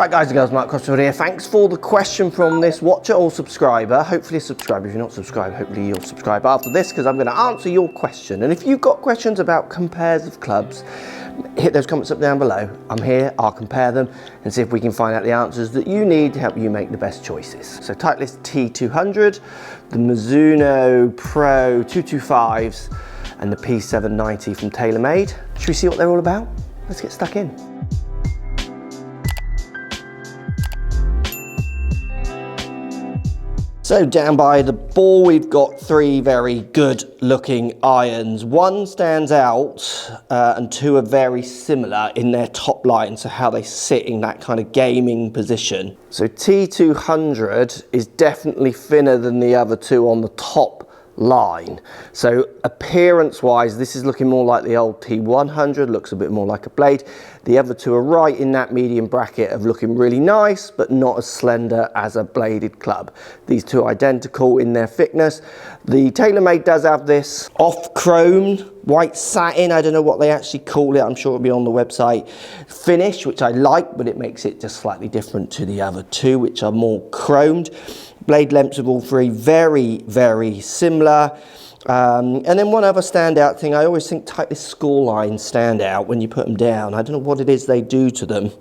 Right guys and girls, Mark Crossfield here. Thanks for the question from this watcher or subscriber. Hopefully a subscriber. If you're not subscribed, hopefully you'll subscribe after this, because I'm going to answer your question. And if you've got questions about compares of clubs, hit those comments up down below. I'm here, I'll compare them and see if we can find out the answers that you need to help you make the best choices. So Titleist T200, the Mizuno Pro 225s and the P790 from TaylorMade. Should we see what they're all about? Let's get stuck in. So down by the ball, we've got three very good looking irons. One stands out and two are very similar in their top line, so how they sit in that kind of gaming position. So T200 is definitely thinner than the other two on the top line. So appearance wise, this is looking more like the old T100, looks a bit more like a blade. The other two are right in that medium bracket of looking really nice, but not as slender as a bladed club. These two are identical in their thickness. The TaylorMade does have this off-chromed white satin, I don't know what they actually call it, I'm sure it'll be on the website, finish, which I like, but it makes it just slightly different to the other two, which are more chromed. Blade lengths of all three very, very similar. And then one other standout thing, I always think Titleist score lines stand out when you put them down. I don't know what it is they do to them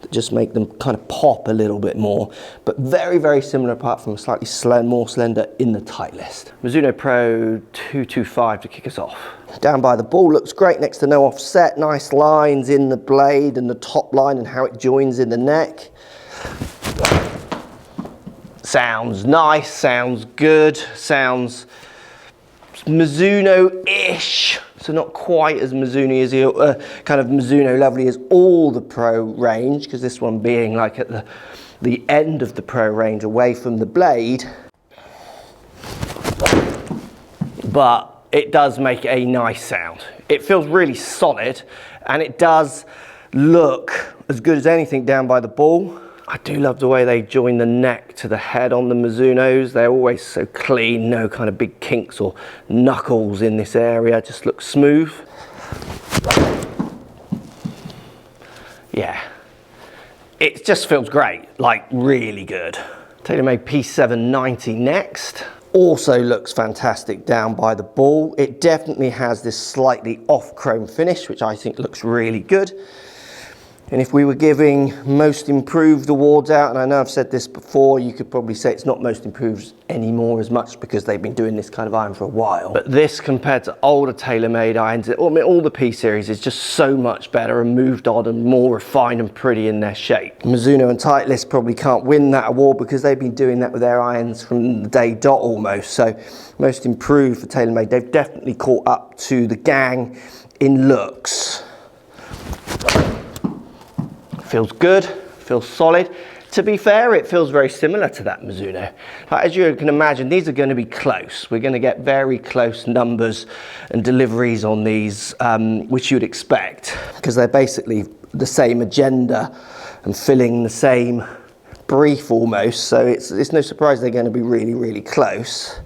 that just make them kind of pop a little bit more, but very, very similar apart from slightly more slender in the Titleist. Mizuno Pro 225 to kick us off. Down by the ball, looks great next to no offset, nice lines in the blade and the top line and how it joins in the neck. Sounds nice, sounds good, sounds Mizuno-ish, so not quite as Mizuno as kind of Mizuno lovely as all the Pro range, because this one being like at the end of the Pro range away from the blade. But it does make a nice sound. It feels really solid and it does look as good as anything down by the ball. I do love the way they join the neck to the head on the Mizunos. They're always so clean, no kind of big kinks or knuckles in this area, just looks smooth. Yeah, it just feels great, like really good. TaylorMade P790 next. Also looks fantastic down by the ball. It definitely has this slightly off chrome finish, which I think looks really good. And if we were giving most improved awards out, and I know I've said this before, you could probably say it's not most improved anymore as much because they've been doing this kind of iron for a while. But this compared to older TaylorMade irons, all the P series is just so much better and moved on and more refined and pretty in their shape. Mizuno and Titleist probably can't win that award because they've been doing that with their irons from the day dot almost. So most improved for TaylorMade, they've definitely caught up to the gang in looks. Feels good, feels solid. To be fair, it feels very similar to that Mizuno. As you can imagine, these are going to be close. We're going to get very close numbers and deliveries on these, which you'd expect, because they're basically the same agenda and filling the same brief almost. So it's no surprise they're going to be really, really close.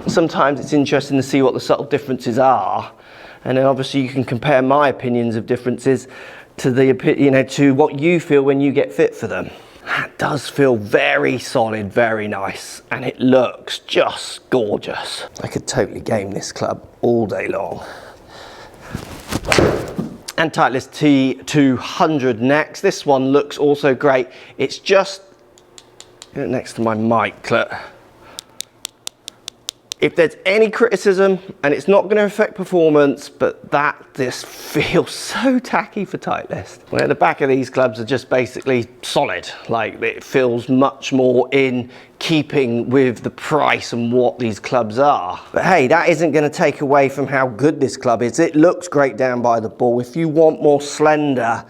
Sometimes it's interesting to see what the subtle differences are. And then obviously you can compare my opinions of differences to to what you feel when you get fit for them. That does feel very solid, very nice, and it looks just gorgeous. I could totally game this club all day long. And Titleist T200 next. This one looks also great. It's just next to my mic, look. If there's any criticism, and it's not going to affect performance, but this feels so tacky for Titleist. Where the back of these clubs are just basically solid. Like, it feels much more in keeping with the price and what these clubs are. But hey, that isn't going to take away from how good this club is. It looks great down by the ball. If you want more slender,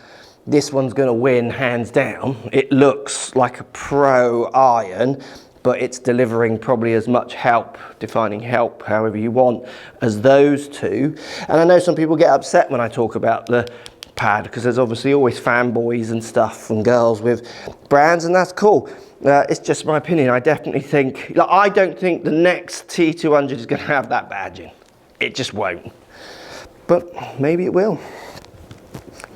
this one's going to win hands down. It looks like a pro iron, but it's delivering probably as much help, defining help, however you want, as those two. And I know some people get upset when I talk about the pad, because there's obviously always fanboys and stuff and girls with brands, and that's cool. It's just my opinion. I definitely think, I don't think the next T200 is going to have that badging. It just won't. But maybe it will.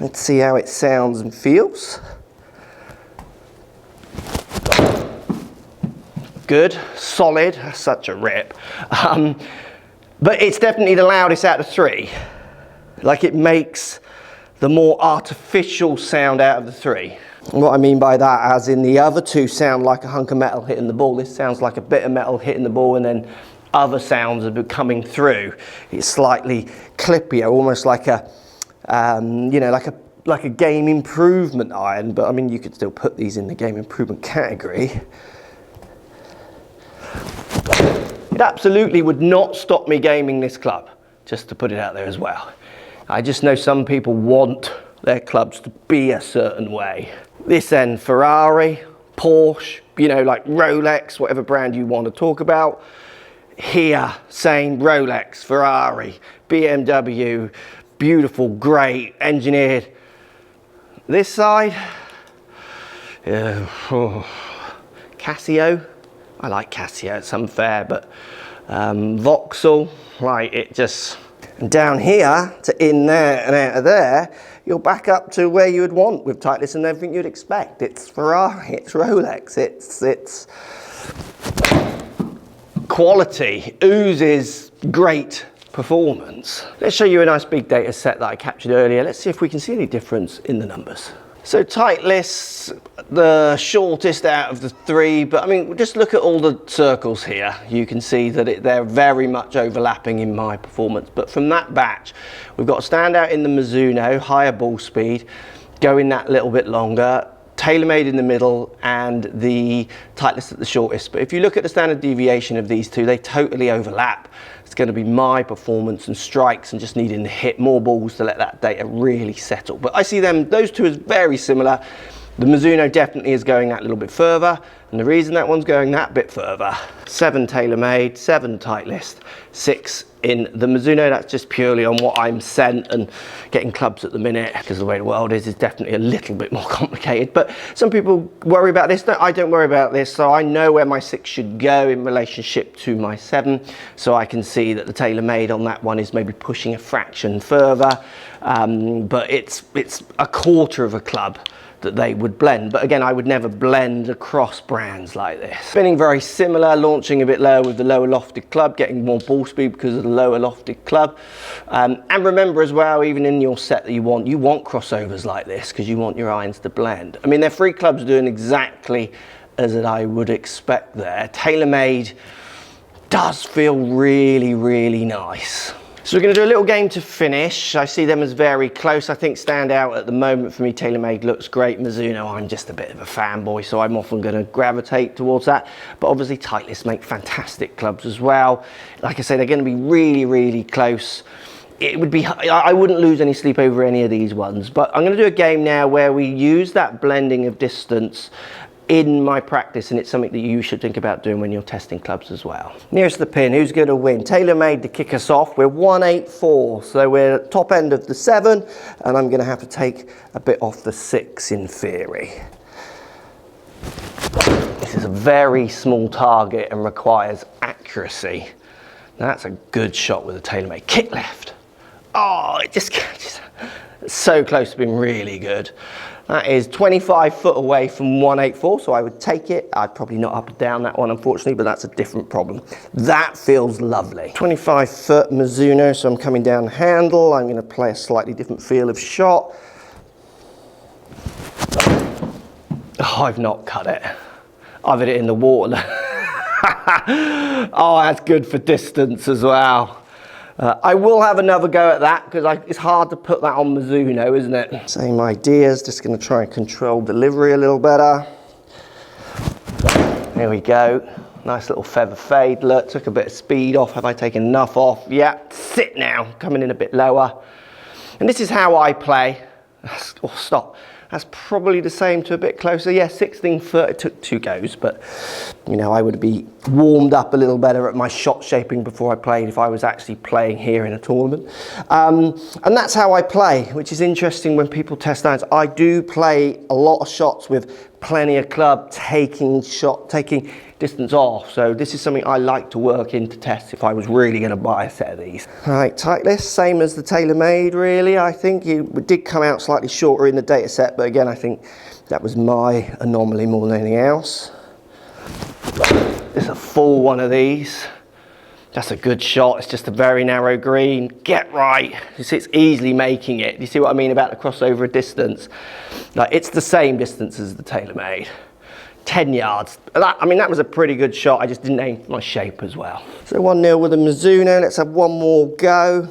Let's see how it sounds and feels. Good, solid, that's such a rip. But it's definitely the loudest out of 3. Like, it makes the more artificial sound out of the 3. What I mean by that, as in the other 2 sound like a hunk of metal hitting the ball, this sounds like a bit of metal hitting the ball, and then other sounds are coming through. It's slightly clippier, almost like a, you know, like a game improvement iron, but I mean, you could still put these in the game improvement category. It absolutely would not stop me gaming this club, just to put it out there as well. I just know some people want their clubs to be a certain way. This end, Ferrari, Porsche, you know, like Rolex, whatever brand you want to talk about. Here, same, Rolex, Ferrari, BMW, beautiful, great, engineered. This side, Casio. I like Casio, it's unfair, but Vauxhall, like it just... And down here to in there and out of there, you're back up to where you would want with Titleist and everything you'd expect. It's Ferrari, it's Rolex, it's quality, oozes great performance. Let's show you a nice big data set that I captured earlier. Let's see if we can see any difference in the numbers. So Titleist, the shortest out of the 3, but I mean, just look at all the circles here. You can see that they're very much overlapping in my performance. But from that batch, we've got a standout in the Mizuno, higher ball speed, going that little bit longer, TaylorMade in the middle, and the Titleist at the shortest. But if you look at the standard deviation of these 2, they totally overlap. It's going to be my performance and strikes and just needing to hit more balls to let that data really settle. But I see those 2 as very similar. The Mizuno definitely is going that little bit further, and the reason that one's going that bit further, 7 TaylorMade, 7 Titleist, 6 in the Mizuno. That's just purely on what I'm sent and getting clubs at the minute, because the way the world is definitely a little bit more complicated. But some people worry about this. No, I don't worry about this. So I know where my 6 should go in relationship to my 7. So I can see that the TaylorMade on that one is maybe pushing a fraction further, but it's a quarter of a club that they would blend. But again, I would never blend across brands like this. Spinning very similar, launching a bit lower with the lower lofted club, getting more ball speed because of the lower lofted club. And remember as well, even in your set that you want crossovers like this because you want your irons to blend. I mean, they're 3 clubs doing exactly as I would expect there. TaylorMade does feel really, really nice. So we're going to do a little game to finish. I see them as very close. I think standout at the moment for me, TaylorMade looks great. Mizuno, I'm just a bit of a fanboy, so I'm often going to gravitate towards that. But obviously Titleist make fantastic clubs as well. Like I say, they're going to be really, really close. It would be, I wouldn't lose any sleep over any of these ones. But I'm going to do a game now where we use that blending of distance in my practice, and it's something that you should think about doing when you're testing clubs as well. Nearest the pin, who's going to win? TaylorMade to kick us off. We're 184, so we're at top end of the 7, and I'm going to have to take a bit off the 6 in theory. This is a very small target and requires accuracy. That's a good shot with a TaylorMade. Kick left. Oh, it just catches. So close to being really good. That is 25 foot away from 184, so I would take it. I'd probably not up and down that one, unfortunately, but that's a different problem. That feels lovely. 25 foot Mizuno, so I'm coming down the handle. I'm going to play a slightly different feel of shot. Oh, I've not cut it. I've hit it in the water. Oh, that's good for distance as well. I will have another go at that because it's hard to put that on Mizuno, isn't it? Same ideas, just going to try and control delivery a little better. There we go. Nice little feather fade. Look, took a bit of speed off. Have I taken enough off? Yeah, sit now. Coming in a bit lower. And this is how I play. Oh, stop. That's probably the same to a bit closer. Yeah, 16 foot. It took 2 goes, but you know, I would be warmed up a little better at my shot shaping before I played if I was actually playing here in a tournament. And that's how I play, which is interesting when people test irons. I do play a lot of shots with plenty of club taking distance off. So this is something I like to work in to test if I was really going to buy a set of these. All right, Titleist, same as the TaylorMade really. I think it did come out slightly shorter in the data set, but again, I think that was my anomaly more than anything else. It's a full one of these. That's a good shot. It's just a very narrow green. Get right. You see, it's easily making it. You see what I mean about the crossover distance? Like, it's the same distance as the TaylorMade. 10 yards. I mean, that was a pretty good shot. I just didn't aim for my shape as well. So 1-0 with a Mizuno. Let's have one more go.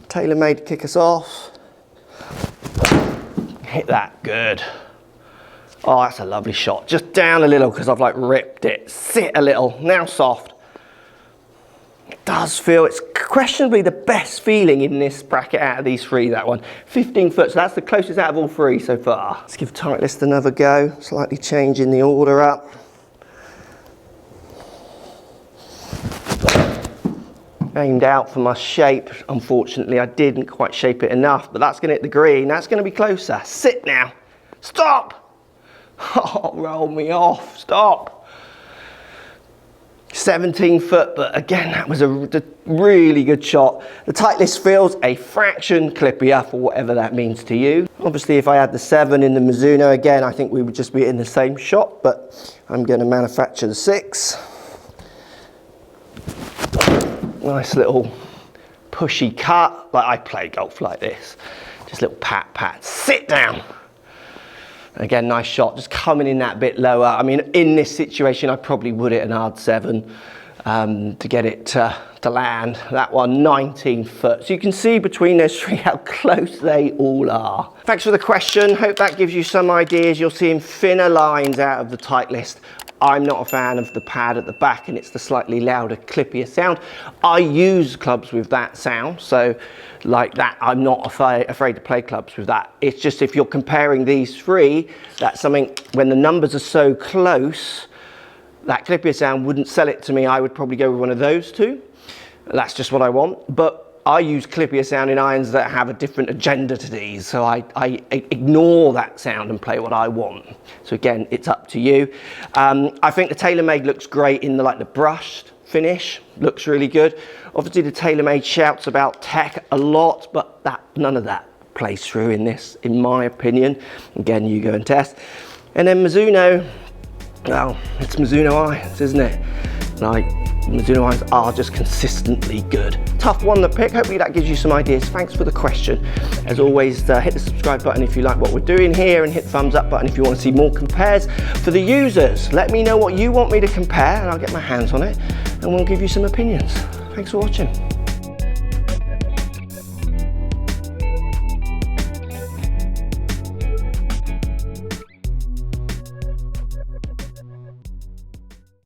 TaylorMade to kick us off. Hit that. Good. Oh, that's a lovely shot. Just down a little because I've like ripped it. Sit a little. Now soft. It does feel, it's questionably the best feeling in this bracket out of these three, that one. 15 foot, so that's the closest out of all three so far. Let's give Titleist another go, slightly changing the order up. Aimed out for my shape. Unfortunately, I didn't quite shape it enough, but that's gonna hit the green. That's gonna be closer. Sit now. Stop! Oh, roll me off, stop. 17 foot, but again, that was a really good shot. The Titleist feels a fraction clippier for whatever that means to you. Obviously, if I had the 7 in the Mizuno, again, I think we would just be in the same shot, but I'm going to manufacture the 6. Nice little pushy cut. Like, I play golf like this. Just a little pat, pat. Sit down. Again, nice shot, just coming in that bit lower. I mean, in this situation, I probably would hit an hard 7 to get it to land. That one, 19 foot. So you can see between those three how close they all are. Thanks for the question. Hope that gives you some ideas. You're seeing thinner lines out of the Titleist. I'm not a fan of the pad at the back, and it's the slightly louder, clippier sound. I use clubs with that sound, so like that, I'm not afraid to play clubs with that. It's just if you're comparing these three, that's something, when the numbers are so close, that clippier sound wouldn't sell it to me. I would probably go with one of those two. That's just what I want. But I use clippier sounding irons that have a different agenda to these, so I ignore that sound and play what I want. So again, it's up to you. I think the TaylorMade looks great in the brushed finish, looks really good. Obviously the TaylorMade shouts about tech a lot, but none of that plays through in this, in my opinion. Again, you go and test. And then Mizuno, well, it's Mizuno irons, isn't it? Like, Mizuno irons are just consistently good. Tough one to pick. Hopefully that gives you some ideas. Thanks for the question. As always, hit the subscribe button if you like what we're doing here, and hit the thumbs up button if you want to see more compares. For the users, let me know what you want me to compare and I'll get my hands on it and we'll give you some opinions. Thanks for watching.